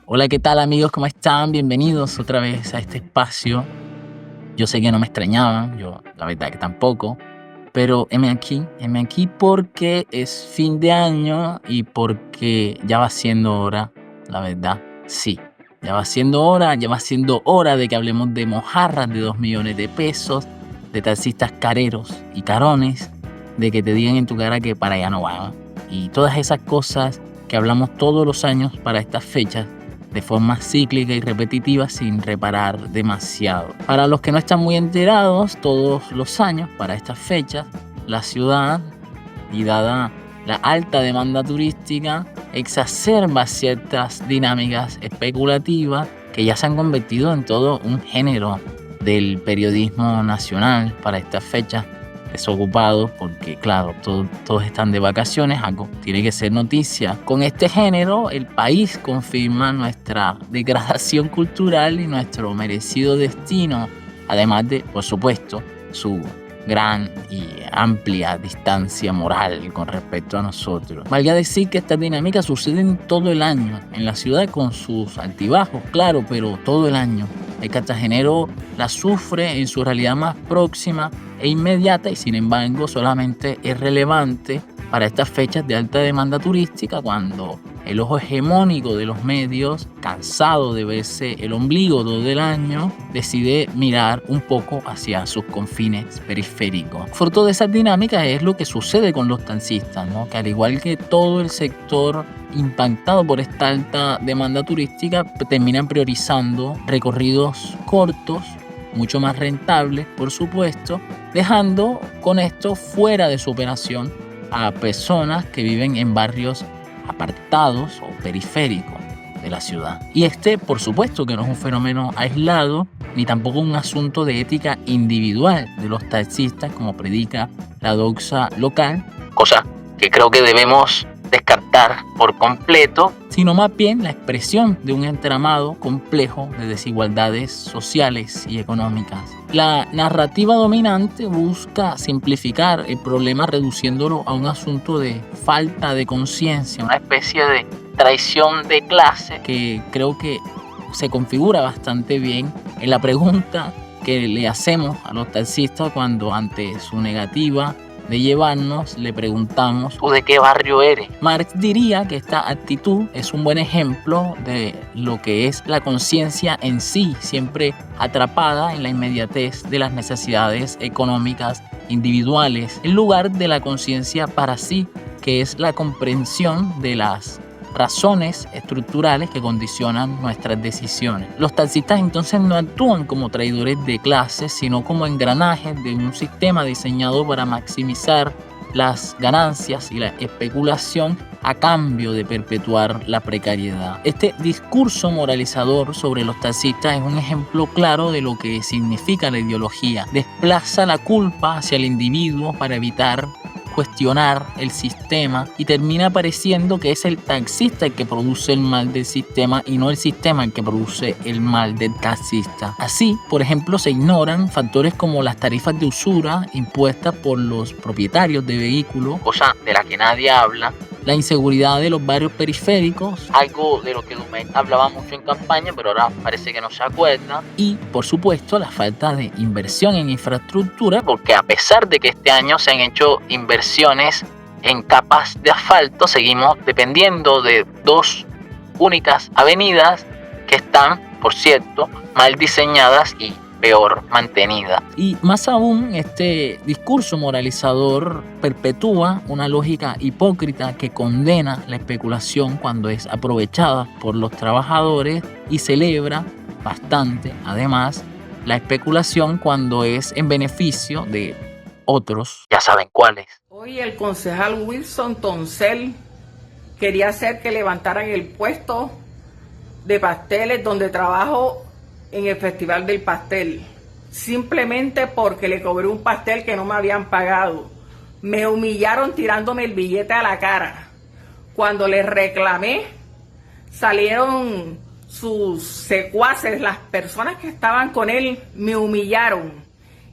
Hola, ¿qué tal amigos? ¿Cómo están? Bienvenidos otra vez a este espacio. Yo sé que no me extrañaban, yo la verdad que tampoco, pero heme aquí porque es fin de año y porque ya va siendo hora, la verdad, sí. Ya va siendo hora de que hablemos de mojarras de 2 millones de pesos, de taxistas careros y carones, de que te digan en tu cara que para allá no van. Y todas esas cosas que hablamos todos los años para estas fechas de forma cíclica y repetitiva sin reparar demasiado. Para los que no están muy enterados, todos los años, para estas fechas, la ciudad, y dada la alta demanda turística, exacerba ciertas dinámicas especulativas que ya se han convertido en todo un género del periodismo nacional para estas fechas, desocupados porque claro, todos están de vacaciones, algo tiene que ser noticia. Con este género el país confirma nuestra degradación cultural y nuestro merecido destino, además de, por supuesto, su gran y amplia distancia moral con respecto a nosotros. Valga decir que estas dinámicas suceden todo el año en la ciudad con sus altibajos, claro, pero todo el año. El cartagenero la sufre en su realidad más próxima e inmediata y sin embargo solamente es relevante para estas fechas de alta demanda turística cuando el ojo hegemónico de los medios, cansado de verse el ombligo todo el año, decide mirar un poco hacia sus confines periféricos. Fruto de esas dinámicas es lo que sucede con los taxistas, ¿no? Que al igual que todo el sector impactado por esta alta demanda turística, terminan priorizando recorridos cortos, mucho más rentables, por supuesto, dejando con esto fuera de su operación a personas que viven en barrios apartados o periféricos de la ciudad. Y por supuesto, que no es un fenómeno aislado, ni tampoco un asunto de ética individual de los taxistas, como predica la doxa local, cosa que creo que debemos descartar por completo, sino más bien la expresión de un entramado complejo de desigualdades sociales y económicas. La narrativa dominante busca simplificar el problema reduciéndolo a un asunto de falta de conciencia, una especie de traición de clase que creo que se configura bastante bien en la pregunta que le hacemos a los taxistas cuando ante su negativa de llevarnos le preguntamos: ¿tú de qué barrio eres? Marx diría que esta actitud es un buen ejemplo de lo que es la conciencia en sí, siempre atrapada en la inmediatez de las necesidades económicas individuales, en lugar de la conciencia para sí, que es la comprensión de las razones estructurales que condicionan nuestras decisiones. Los taxistas entonces no actúan como traidores de clase, sino como engranajes de un sistema diseñado para maximizar las ganancias y la especulación a cambio de perpetuar la precariedad. Este discurso moralizador sobre los taxistas es un ejemplo claro de lo que significa la ideología. Desplaza la culpa hacia el individuo para evitar cuestionar el sistema y termina pareciendo que es el taxista el que produce el mal del sistema y no el sistema el que produce el mal del taxista. Así, por ejemplo, se ignoran factores como las tarifas de usura impuestas por los propietarios de vehículos, cosa de la que nadie habla, la inseguridad de los barrios periféricos, algo de lo que Dumet hablaba mucho en campaña, pero ahora parece que no se acuerda, y por supuesto la falta de inversión en infraestructura, porque a pesar de que este año se han hecho inversiones en capas de asfalto, seguimos dependiendo de 2 únicas avenidas que están, por cierto, mal diseñadas y peor mantenida. Y más aún, este discurso moralizador perpetúa una lógica hipócrita que condena la especulación cuando es aprovechada por los trabajadores y celebra bastante, además, la especulación cuando es en beneficio de otros, ya saben cuáles. Hoy el concejal Wilson Toncel quería hacer que levantaran el puesto de pasteles donde trabajo en el Festival del Pastel, simplemente porque le cobré un pastel que no me habían pagado. Me humillaron tirándome el billete a la cara. Cuando les reclamé, salieron sus secuaces, las personas que estaban con él, me humillaron.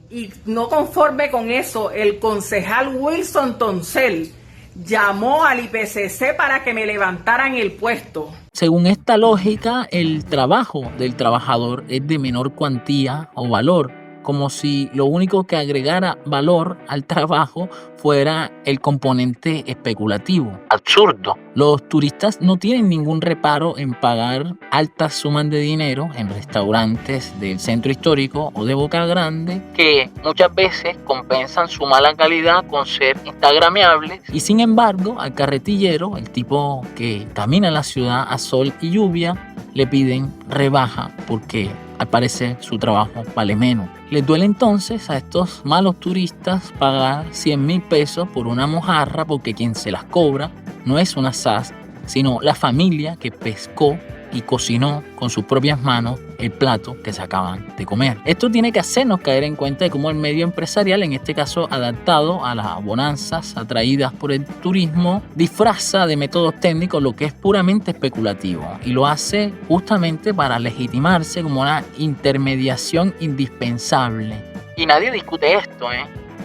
Y no conforme con eso, el concejal Wilson Toncel llamó al IPCC para que me levantaran el puesto. Según esta lógica, el trabajo del trabajador es de menor cuantía o valor, como si lo único que agregara valor al trabajo fuera el componente especulativo. Absurdo. Los turistas no tienen ningún reparo en pagar altas sumas de dinero en restaurantes del centro histórico o de Boca Grande, que muchas veces compensan su mala calidad con ser instagramiables, y sin embargo al carretillero, el tipo que camina en la ciudad a sol y lluvia, le piden rebaja porque al parecer su trabajo vale menos. Les duele entonces a estos malos turistas pagar 100,000 pesos por una mojarra, porque quien se las cobra no es una SAS, sino la familia que pescó y cocinó con sus propias manos el plato que se acaban de comer. Esto tiene que hacernos caer en cuenta de cómo el medio empresarial, en este caso adaptado a las bonanzas atraídas por el turismo, disfraza de métodos técnicos lo que es puramente especulativo, y lo hace justamente para legitimarse como una intermediación indispensable. Y nadie discute esto,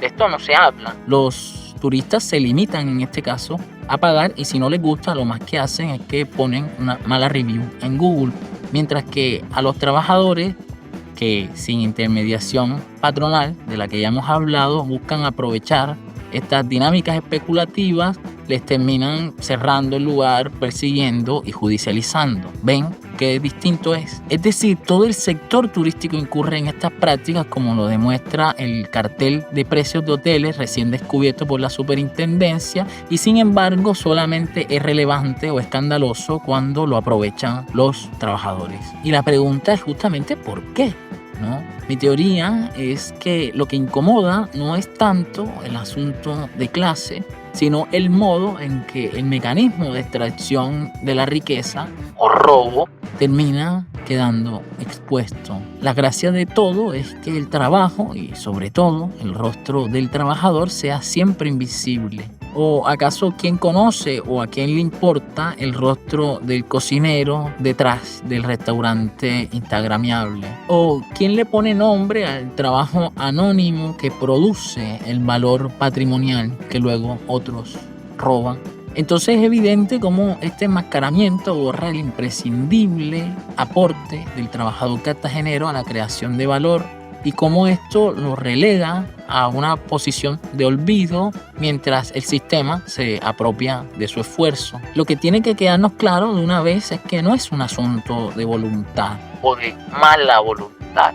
de esto no se habla. Los turistas se limitan en este caso a pagar, y si no les gusta, lo más que hacen es que ponen una mala review en Google, mientras que a los trabajadores que sin intermediación patronal, de la que ya hemos hablado, buscan aprovechar estas dinámicas especulativas, les terminan cerrando el lugar, persiguiendo y judicializando. ¿Ven qué distinto es? Es decir, todo el sector turístico incurre en estas prácticas, como lo demuestra el cartel de precios de hoteles recién descubierto por la superintendencia, y sin embargo solamente es relevante o escandaloso cuando lo aprovechan los trabajadores. Y la pregunta es justamente ¿por qué? ¿No? Mi teoría es que lo que incomoda no es tanto el asunto de clase, sino el modo en que el mecanismo de extracción de la riqueza o robo termina quedando expuesto. La gracia de todo es que el trabajo, y sobre todo el rostro del trabajador, sea siempre invisible. ¿O acaso quién conoce o a quién le importa el rostro del cocinero detrás del restaurante instagramiable? ¿O quién le pone nombre al trabajo anónimo que produce el valor patrimonial que luego otros roban? Entonces es evidente cómo este enmascaramiento borra el imprescindible aporte del trabajador cartagenero a la creación de valor, y cómo esto lo relega a una posición de olvido mientras el sistema se apropia de su esfuerzo. Lo que tiene que quedarnos claro de una vez es que no es un asunto de voluntad o de mala voluntad.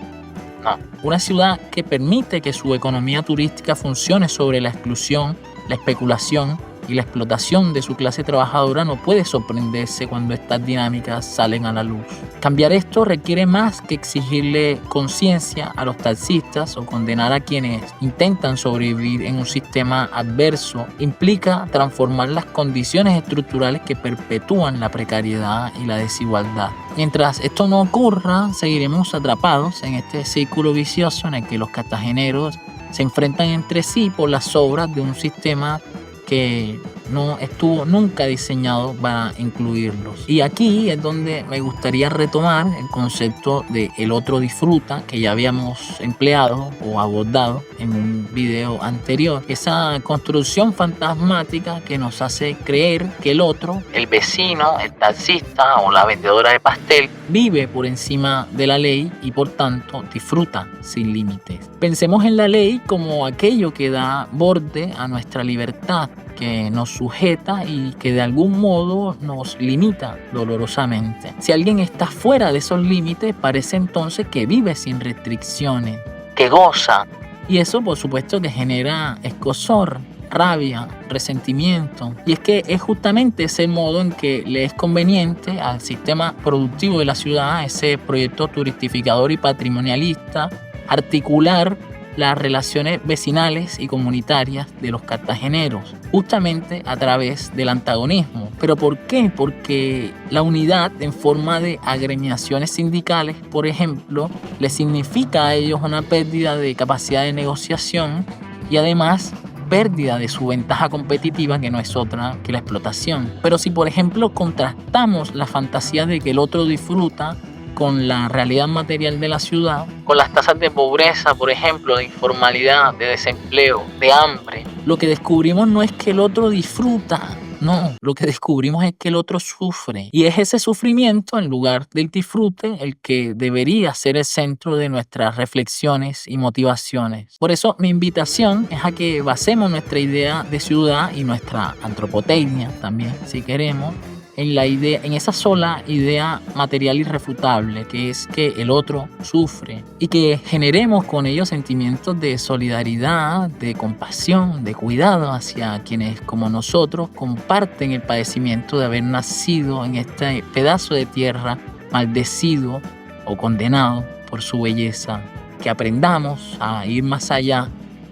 No. Una ciudad que permite que su economía turística funcione sobre la exclusión, la especulación y la explotación de su clase trabajadora no puede sorprenderse cuando estas dinámicas salen a la luz. Cambiar esto requiere más que exigirle conciencia a los taxistas o condenar a quienes intentan sobrevivir en un sistema adverso. Implica transformar las condiciones estructurales que perpetúan la precariedad y la desigualdad. Mientras esto no ocurra, seguiremos atrapados en este círculo vicioso en el que los cartageneros se enfrentan entre sí por las sobras de un sistema que no estuvo nunca diseñado para incluirlos. Y aquí es donde me gustaría retomar el concepto de el otro disfruta, que ya habíamos empleado o abordado en un video anterior. Esa construcción fantasmática que nos hace creer que el otro, el vecino, el taxista o la vendedora de pastel, vive por encima de la ley y por tanto disfruta sin límites. Pensemos en la ley como aquello que da borde a nuestra libertad, que nos sujeta y que de algún modo nos limita dolorosamente. Si alguien está fuera de esos límites, parece entonces que vive sin restricciones, que goza. Y eso, por supuesto, que genera escozor, rabia, resentimiento. Y es que es justamente ese modo en que le es conveniente al sistema productivo de la ciudad, ese proyecto turistificador y patrimonialista, articular las relaciones vecinales y comunitarias de los cartageneros, justamente a través del antagonismo. ¿Pero por qué? Porque la unidad en forma de agremiaciones sindicales, por ejemplo, les significa a ellos una pérdida de capacidad de negociación y además pérdida de su ventaja competitiva, que no es otra que la explotación. Pero si, por ejemplo, contrastamos la fantasía de que el otro disfruta con la realidad material de la ciudad, con las tasas de pobreza, por ejemplo, de informalidad, de desempleo, de hambre, lo que descubrimos no es que el otro disfruta, no, lo que descubrimos es que el otro sufre. Y es ese sufrimiento, en lugar del disfrute, el que debería ser el centro de nuestras reflexiones y motivaciones. Por eso mi invitación es a que basemos nuestra idea de ciudad y nuestra antropotecnia también, si queremos, en esa sola idea material irrefutable, que es que el otro sufre, y que generemos con ello sentimientos de solidaridad, de compasión, de cuidado hacia quienes como nosotros comparten el padecimiento de haber nacido en este pedazo de tierra maldecido o condenado por su belleza. Que aprendamos a ir más allá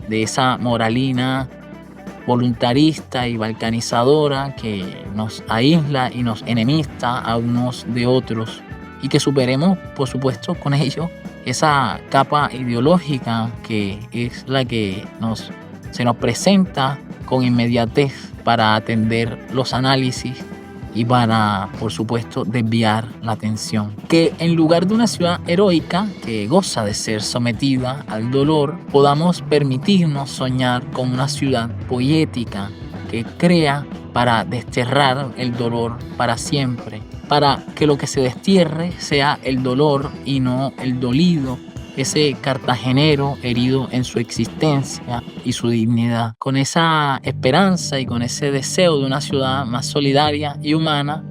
de esa moralina voluntarista y balcanizadora que nos aísla y nos enemista a unos de otros, y que superemos, por supuesto, con ello esa capa ideológica que es la que se nos presenta con inmediatez para atender los análisis y para, por supuesto, desviar la atención. Que en lugar de una ciudad heroica que goza de ser sometida al dolor, podamos permitirnos soñar con una ciudad poética que crea para desterrar el dolor para siempre, para que lo que se destierre sea el dolor y no el dolido, ese cartagenero herido en su existencia y su dignidad. Con esa esperanza y con ese deseo de una ciudad más solidaria y humana,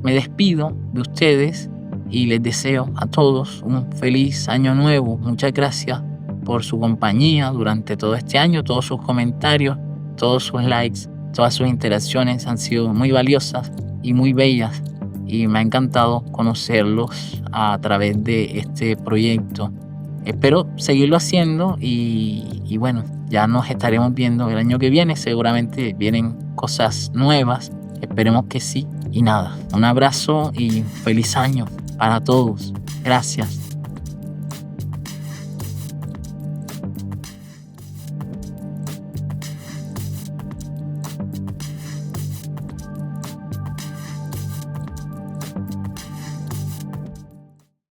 me despido de ustedes y les deseo a todos un feliz año nuevo. Muchas gracias por su compañía durante todo este año, todos sus comentarios, todos sus likes, todas sus interacciones han sido muy valiosas y muy bellas, y me ha encantado conocerlos a través de este proyecto. Espero seguirlo haciendo y bueno, ya nos estaremos viendo el año que viene. Seguramente vienen cosas nuevas. Esperemos que sí. Y nada, un abrazo y feliz año para todos. Gracias.